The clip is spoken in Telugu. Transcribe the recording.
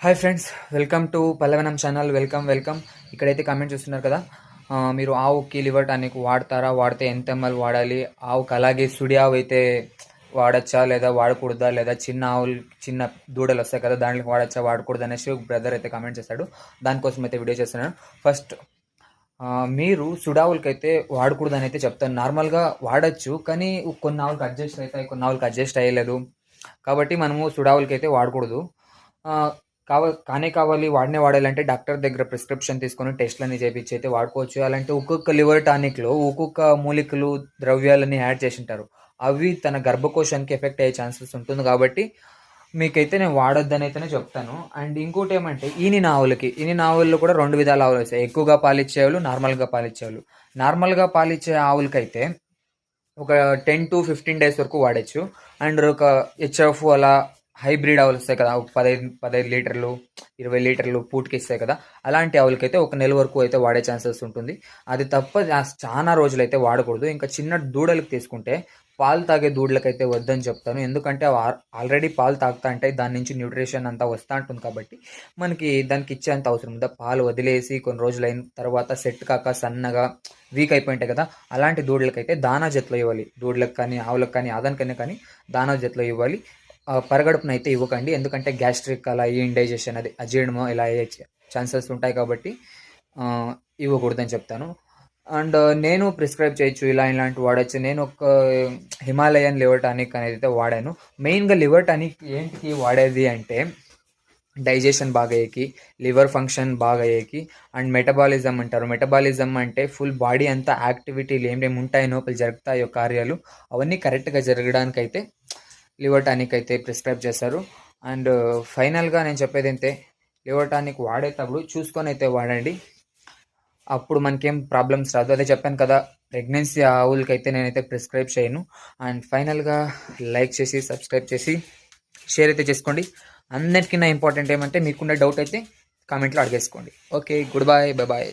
Hi friends, welcome to Pallavanam channel. Welcome. ఇక్కడైతే కామెంట్ చూస్తున్నారు కదా. మీరు ఆవుకి లివర్ టానిక్ వాడతారా, వాడితే ఎంత ఎంఎల్ వాడాలి, ఆవుకి అలాగే సుడి ఆవు అయితే వాడచ్చా లేదా వాడకూడదా, లేదా చిన్న ఆవులు చిన్న దూడలు వస్తాయి కదా దాంట్లోకి వాడచ్చా వాడకూడదు అనేసి ఒక బ్రదర్ అయితే కామెంట్ చేశాడు. దానికోసం అయితే వీడియో చేస్తున్నాను. ఫస్ట్ మీరు సుడావులకైతే వాడకూడదు అని అయితే చెప్తాను. నార్మల్గా వాడచ్చు, కానీ కొన్ని ఆవులకి అడ్జస్ట్ అవుతాయి, కొన్ని ఆవులకి అడ్జస్ట్ అయ్యలేదు. కాబట్టి మనము సుడావులకైతే వాడకూడదు. కావాలి వాడాలంటే డాక్టర్ దగ్గర ప్రిస్క్రిప్షన్ తీసుకొని టెస్ట్లని చేయించి అయితే వాడుకోవచ్చు. అలాంటి ఒక్కొక్క లివర్ టానిక్లో ఒక్కొక్క మూలికలు ద్రవ్యాలని యాడ్ చేసి ఉంటారు. అవి తన గర్భకోశానికి ఎఫెక్ట్ అయ్యే ఛాన్సెస్ ఉంటుంది. కాబట్టి మీకైతే నేను వాడొద్దని అయితేనే చెప్తాను. అండ్ ఇంకోటి ఏమంటే ఈనిన ఆవుల్లో కూడా రెండు విధాల ఆవులు వస్తాయి. ఎక్కువగా పాలిచ్చేవాళ్ళు, నార్మల్గా పాలిచ్చేవాళ్ళు. నార్మల్గా పాలిచ్చే ఆవులకైతే ఒక 10 to 15 డేస్ వరకు వాడచ్చు. అండ్ ఒక హెచ్ఎఫ్ అలా హైబ్రిడ్ ఆవులు వస్తాయి కదా, ఒక 15 లీటర్లు 20 లీటర్లు పూటకి ఇస్తాయి కదా, అలాంటి ఆవులకైతే ఒక నెల వరకు అయితే వాడే ఛాన్సెస్ ఉంటుంది. అది తప్ప చాలా రోజులైతే వాడకూడదు. ఇంకా చిన్న దూడలకు తీసుకుంటే పాలు తాగే దూడలకైతే వద్దని చెప్తాను. ఎందుకంటే ఆల్రెడీ పాలు తాగుతా అంటే దాని నుంచి న్యూట్రిషన్ అంతా వస్తూ ఉంటుంది. కాబట్టి మనకి దానికి ఇచ్చేంత అవసరం ఉందా? పాలు వదిలేసి కొన్ని రోజులు అయిన తర్వాత సెట్ కాక సన్నగా వీక్ అయిపోయింటాయి కదా, అలాంటి దూడలకైతే దానా జతలో ఇవ్వాలి. దూడలకు కానీ ఆవులకు కానీ ఆదానికైనా కానీ దానా జతలో ఇవ్వాలి. పరగడుపున అయితే ఇవ్వకండి. ఎందుకంటే గ్యాస్ట్రిక్ అలా ఇండైజెషన్, అది అజీర్ణము ఇలా అయ్యే ఛాన్సెస్ ఉంటాయి. కాబట్టి ఇవ్వకూడదని చెప్తాను. అండ్ నేను ప్రిస్క్రైబ్ చేయొచ్చు, ఇలాంటివి వాడచ్చు. నేను ఒక హిమాలయన్ లివర్ టానిక్ అనేది అయితే వాడాను. మెయిన్గా లివర్ టానిక్ ఏంటికి వాడేది అంటే డైజెషన్ బాగా అయ్యేకి, లివర్ ఫంక్షన్ బాగా అయ్యేకి, అండ్ మెటబాలిజం అంటారు. మెటబాలిజం అంటే ఫుల్ బాడీ అంతా యాక్టివిటీలు ఏమేమి ఉంటాయి, నొప్పులు జరుగుతాయో కార్యాలు అవన్నీ కరెక్ట్గా జరగడానికి అయితే లివర్ టానిక్ అయితే ప్రిస్క్రైబ్ చేస్తారు. అండ్ ఫైనల్గా నేను చెప్పేది అయితే లివర్ టానిక్ వాడేటప్పుడు చూసుకొని అయితే వాడండి. అప్పుడు మనకేం ప్రాబ్లమ్స్ రాదు. అదే చెప్పాను కదా, ప్రెగ్నెన్సీ ఆవులకైతే నేనైతే ప్రిస్క్రైబ్ చేయను. అండ్ ఫైనల్గా లైక్ చేసి సబ్స్క్రైబ్ చేసి షేర్ అయితే చేసుకోండి. అన్నిటికన్నా ఇంపార్టెంట్ ఏమంటే మీకున్న డౌట్ అయితే కామెంట్లో అడిగేసుకోండి. Okay, good bye, bye.